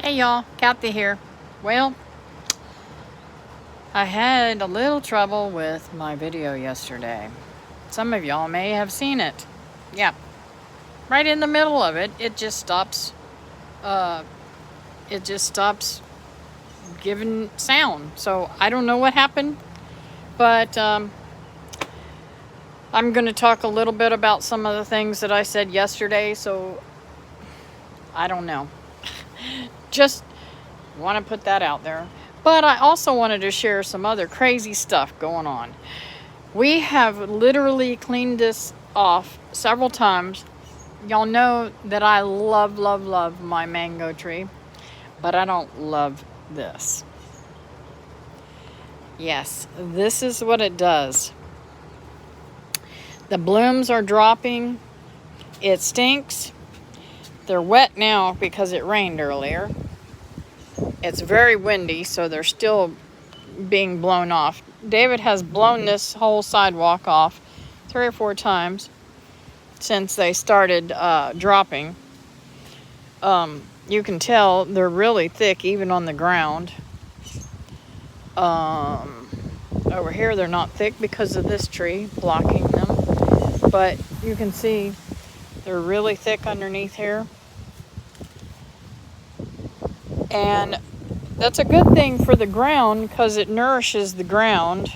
Hey y'all, Kathy here. Well, I had a little trouble with my video yesterday. Some of y'all may have seen it. Yeah, right in the middle of it, it just stops. It just stops giving sound. So I don't know what happened, but I'm going to talk a little bit about some of the things that I said yesterday. So I don't know. Just want to put that out there. But I also wanted to share some other crazy stuff going on. We have literally cleaned this off several times. Y'all know that I love my mango tree, but I don't love this. Yes, this is what it does. The blooms are dropping. It stinks. They're wet now because it rained earlier. It's very windy, so they're still being blown off. David has blown this whole sidewalk off 3 or 4 times since they started dropping. You can tell they're really thick even on the ground. Over here they're not thick because of this tree blocking them, but you can see they're really thick underneath here. And that's a good thing for the ground because it nourishes the ground,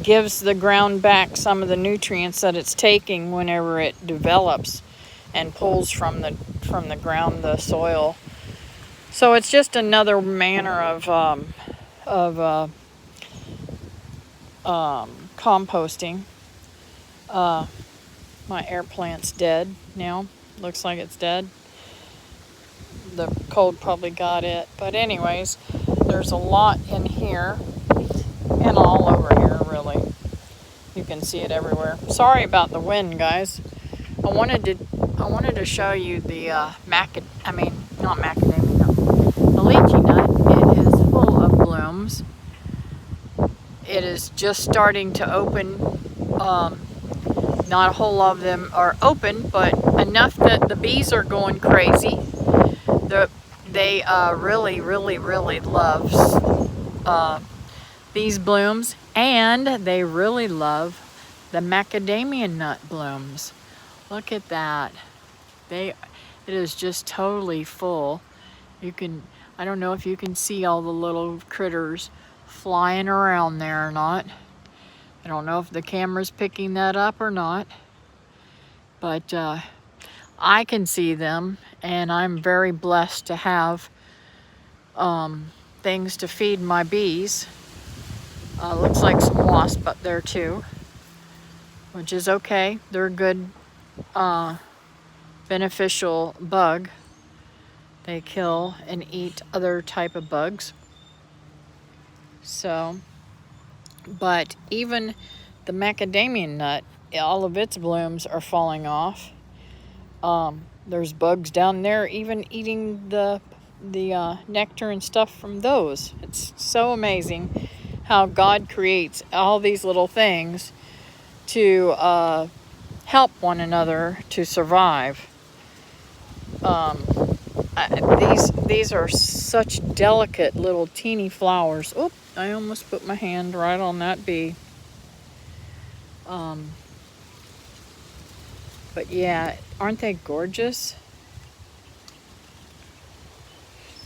gives the ground back some of the nutrients that it's taking whenever it develops and pulls from the ground, the soil. So it's just another manner of composting. My air plant's dead now. Looks like it's dead. The cold probably got it. But anyways, there's a lot in here and all over here, really. You can see it everywhere. Sorry about the wind, guys. I wanted to show you the the lychee nut. It is full of blooms. It is just starting to open. Not a whole lot of them are open, but enough that the bees are going crazy. They really love these blooms, and they really love the macadamia nut blooms. Look at that. It is just totally full. I don't know if you can see all the little critters flying around there or not. I don't know if the camera's picking that up or not, but I can see them, and I'm very blessed to have things to feed my bees. Looks like some wasps up there too, which is okay. They're a good beneficial bug. They kill and eat other type of bugs. So, but even the macadamia nut, all of its blooms are falling off. There's bugs down there even eating the nectar and stuff from those. It's so amazing how God creates all these little things to help one another to survive. These are such delicate little teeny flowers. Oh, I almost put my hand right on that bee. But yeah, aren't they gorgeous?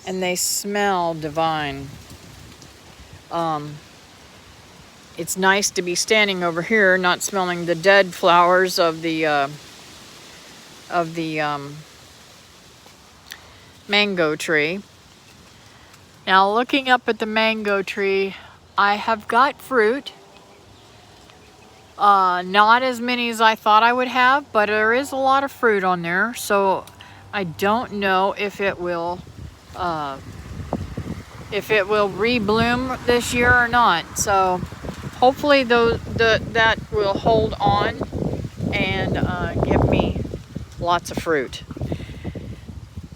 And they smell divine. It's nice to be standing over here, not smelling the dead flowers of the mango tree. Now, looking up at the mango tree, I have got fruit. Not as many as I thought I would have, but there is a lot of fruit on there. So I don't know if it will re-bloom this year or not. So hopefully that will hold on and give me lots of fruit.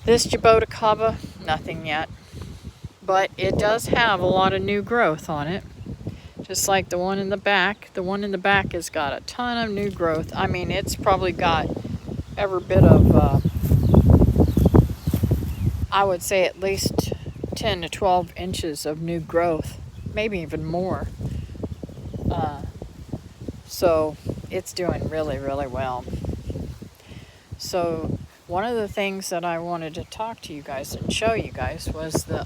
This jaboticaba, nothing yet, but it does have a lot of new growth on it, just like the one in the back. The one in the back has got a ton of new growth. I mean, it's probably got every bit of I would say at least 10 to 12 inches of new growth, maybe even more. So it's doing really, really well. So one of the things that I wanted to talk to you guys and show you guys was the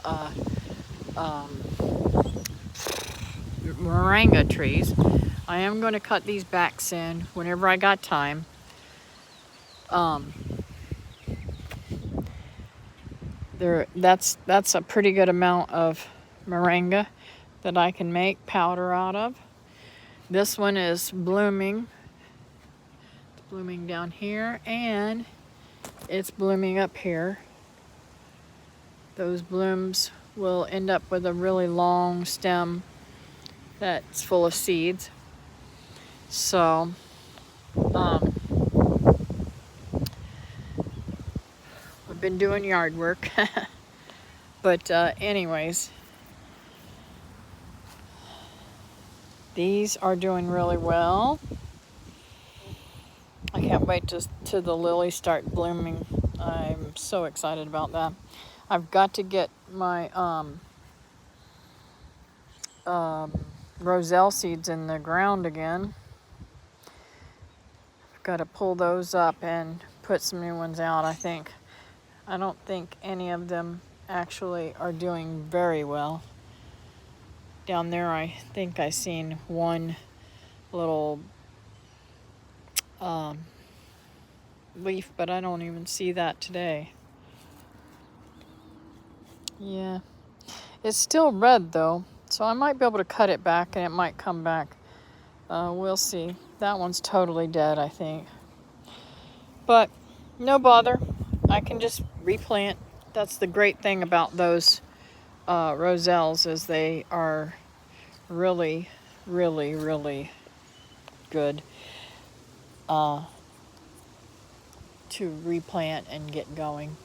moringa trees. I am going to cut these back soon whenever I got time. That's a pretty good amount of moringa that I can make powder out of. This one is blooming. It's blooming down here, and it's blooming up here. Those blooms will end up with a really long stem that's full of seeds. So I've been doing yard work. But anyways, these are doing really well. I can't wait till the lilies start blooming. I'm so excited about that. I've got to get my roselle seeds in the ground again. I've got to pull those up and put some new ones out, I think. I don't think any of them actually are doing very well. Down there, I think I seen one little leaf, but I don't even see that today. Yeah, it's still red though, so I might be able to cut it back and it might come back. We'll see. That one's totally dead, I think. But no bother. I can just replant. That's the great thing about those roselles, is they are really, really, really good to replant and get going.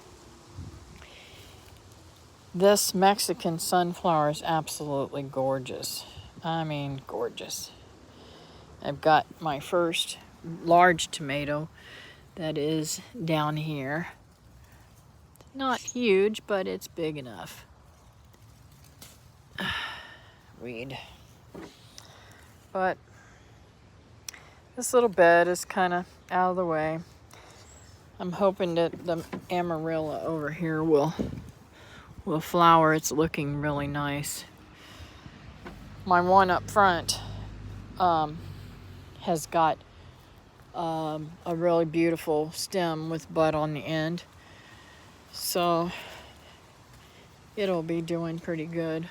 This Mexican sunflower is absolutely gorgeous. I mean, gorgeous. I've got my first large tomato that is down here. Not huge, but it's big enough. Weed. But this little bed is kind of out of the way. I'm hoping that the amarilla over here will flower. It's looking really nice. My one up front has got a really beautiful stem with bud on the end. So it'll be doing pretty good.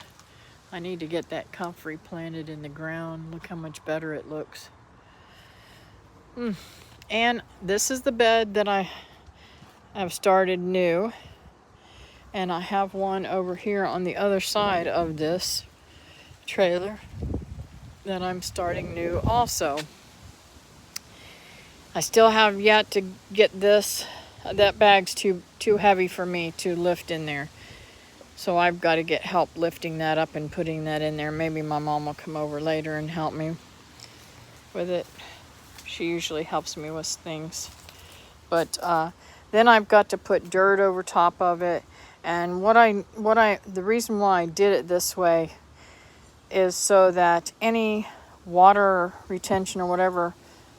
I need to get that comfrey planted in the ground. Look how much better it looks. And this is the bed that I have started new. And I have one over here on the other side of this trailer that I'm starting new also. I still have yet to get this. That bag's too heavy for me to lift in there. So I've got to get help lifting that up and putting that in there. Maybe my mom will come over later and help me with it. She usually helps me with things. But then I've got to put dirt over top of it. And the reason why I did it this way is so that any water retention or whatever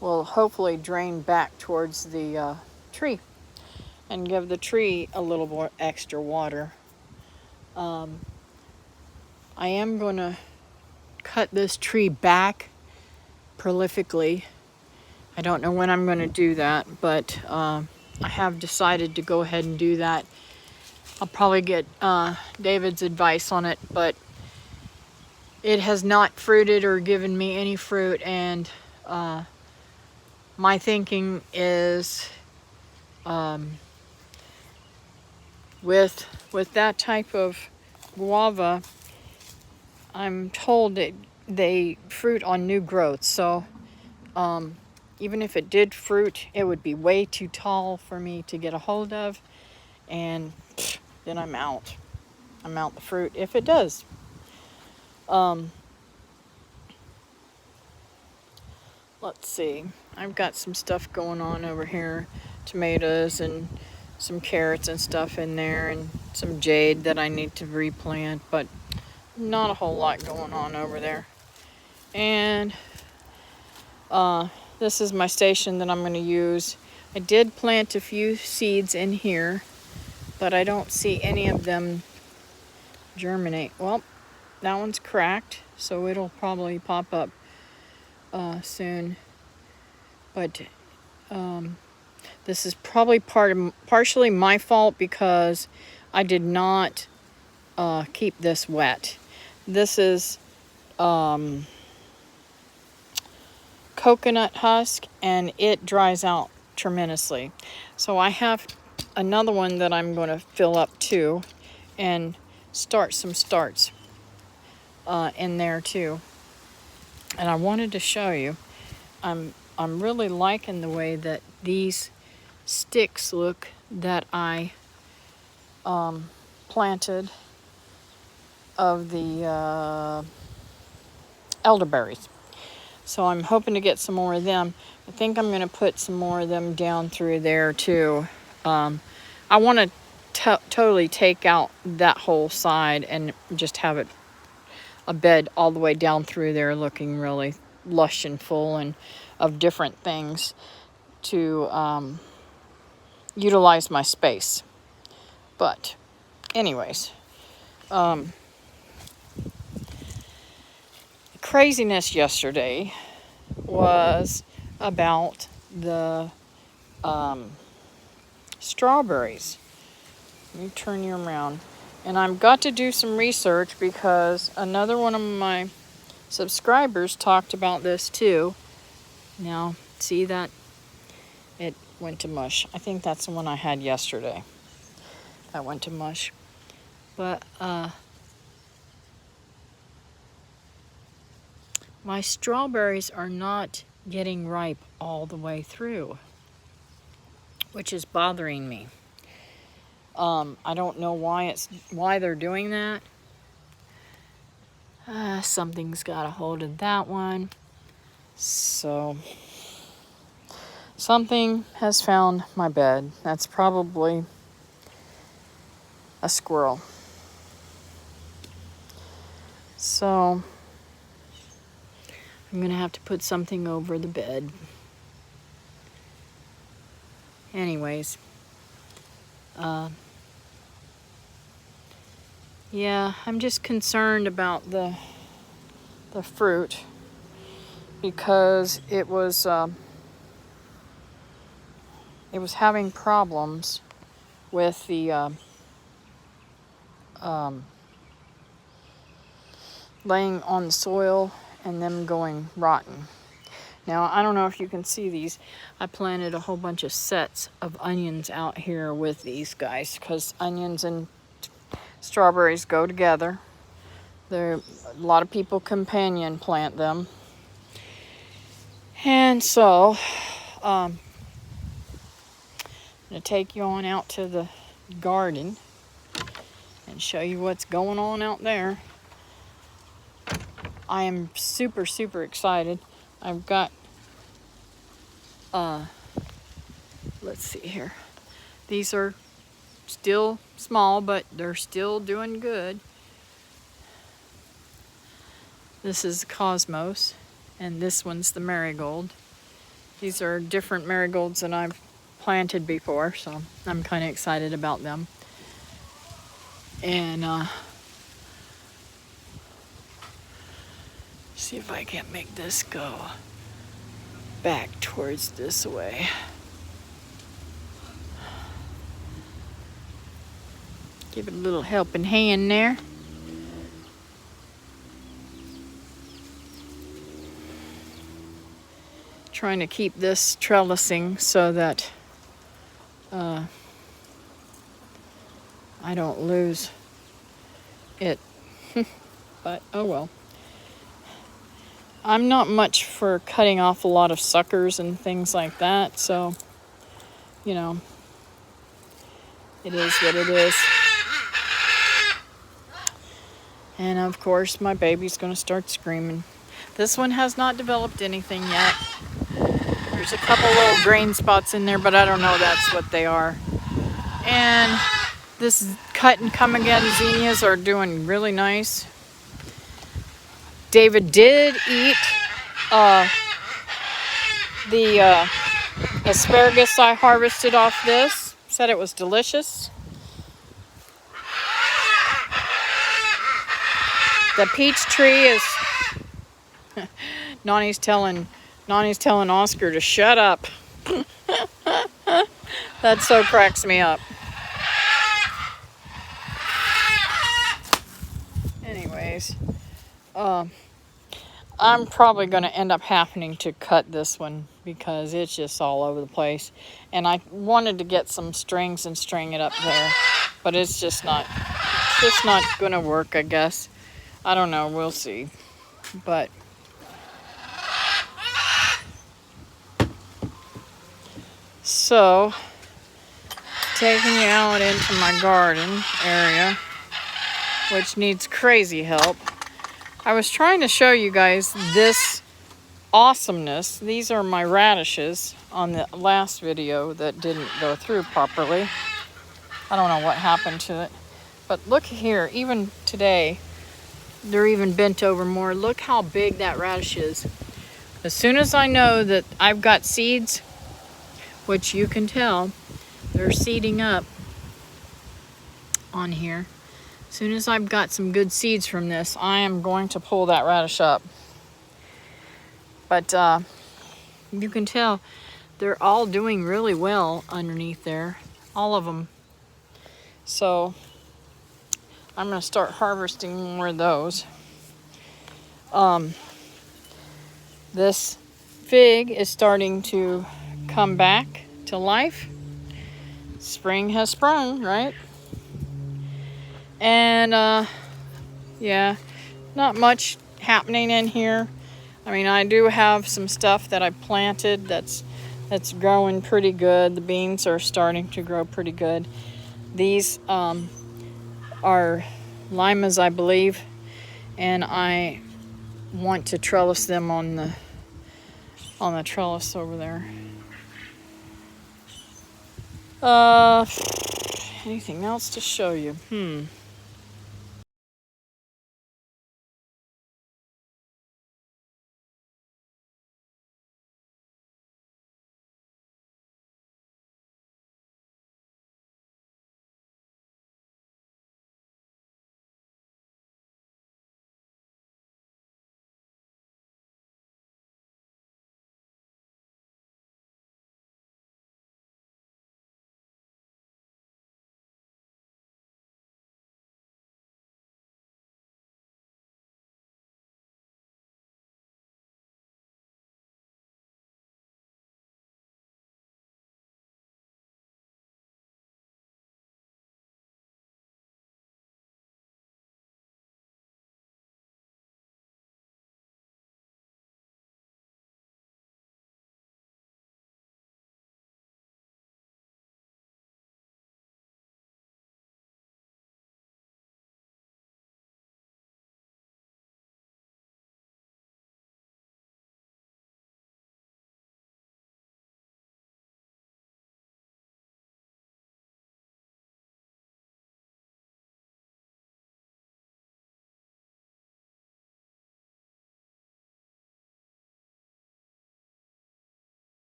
will hopefully drain back towards the tree and give the tree a little more extra water. I am going to cut this tree back prolifically. I don't know when I'm going to do that, but I have decided to go ahead and do that. I'll probably get David's advice on it, but it has not fruited or given me any fruit, and my thinking is with that type of guava, I'm told that they fruit on new growth. So even if it did fruit, it would be way too tall for me to get a hold of, and then I'm out. I'm out the fruit if it does. Let's see. I've got some stuff going on over here, tomatoes and some carrots and stuff in there, and some jade that I need to replant, but not a whole lot going on over there. And this is my station that I'm going to use. I did plant a few seeds in here, but I don't see any of them germinate. Well, that one's cracked, so it'll probably pop up soon. But this is probably partially my fault because I did not keep this wet. This is coconut husk, and it dries out tremendously. So I have another one that I'm going to fill up too, and start some starts in there too. And I wanted to show you, I'm really liking the way that these sticks look that I planted of the elderberries. So I'm hoping to get some more of them. I think I'm going to put some more of them down through there too. I want to totally take out that whole side and just have it a bed all the way down through there, looking really lush and full and of different things to utilize my space. But anyways, craziness yesterday was about the strawberries. Let me turn you around. And I've got to do some research because another one of my subscribers talked about this too. Now, see that? It went to mush. I think that's the one I had yesterday. That went to mush. But, my strawberries are not getting ripe all the way through, which is bothering me. I don't know why they're doing that. Something's got a hold of that one. So something has found my bed. That's probably a squirrel. So I'm gonna have to put something over the bed. Anyways, yeah, I'm just concerned about the fruit because it was having problems with the laying on the soil and them going rotten. Now, I don't know if you can see these. I planted a whole bunch of sets of onions out here with these guys because onions and strawberries go together. A lot of people companion plant them. And so, I'm going to take you on out to the garden and show you what's going on out there. I am super, super excited. I've got, let's see here. These are still small, but they're still doing good. This is Cosmos, and this one's the marigold. These are different marigolds than I've planted before, so I'm kind of excited about them. And see if I can't make this go back towards this way. Give it a little helping hand there. Trying to keep this trellising so that I don't lose it. But oh well. I'm not much for cutting off a lot of suckers and things like that, so you know, it is what it is. And of course my baby's gonna start screaming. This one has not developed anything yet. There's a couple little grain spots in there, but I don't know that's what they are. And This cut and come again zinnias are doing really nice. David did eat the asparagus I harvested off this. Said it was delicious. The peach tree is... Nani's telling Oscar to shut up. That so cracks me up. Anyways, I'm probably going to end up having to cut this one because it's just all over the place. And I wanted to get some strings and string it up there, but it's just not going to work, I guess. I don't know, we'll see. But so, taking you out into my garden area, which needs crazy help. I was trying to show you guys this awesomeness. These are my radishes on the last video that didn't go through properly. I don't know what happened to it. But look here, even today, they're even bent over more. Look how big that radish is. As soon as I know that I've got seeds, which you can tell, they're seeding up on here. As soon as I've got some good seeds from this, I am going to pull that radish up. But you can tell they're all doing really well underneath there. All of them. So I'm going to start harvesting more of those. This fig is starting to come back to life. Spring has sprung, right? And yeah, not much happening in here. I mean, I do have some stuff that I planted that's growing pretty good. The beans are starting to grow pretty good. These are limas, I believe, and I want to trellis them on the trellis over there. Anything else to show you?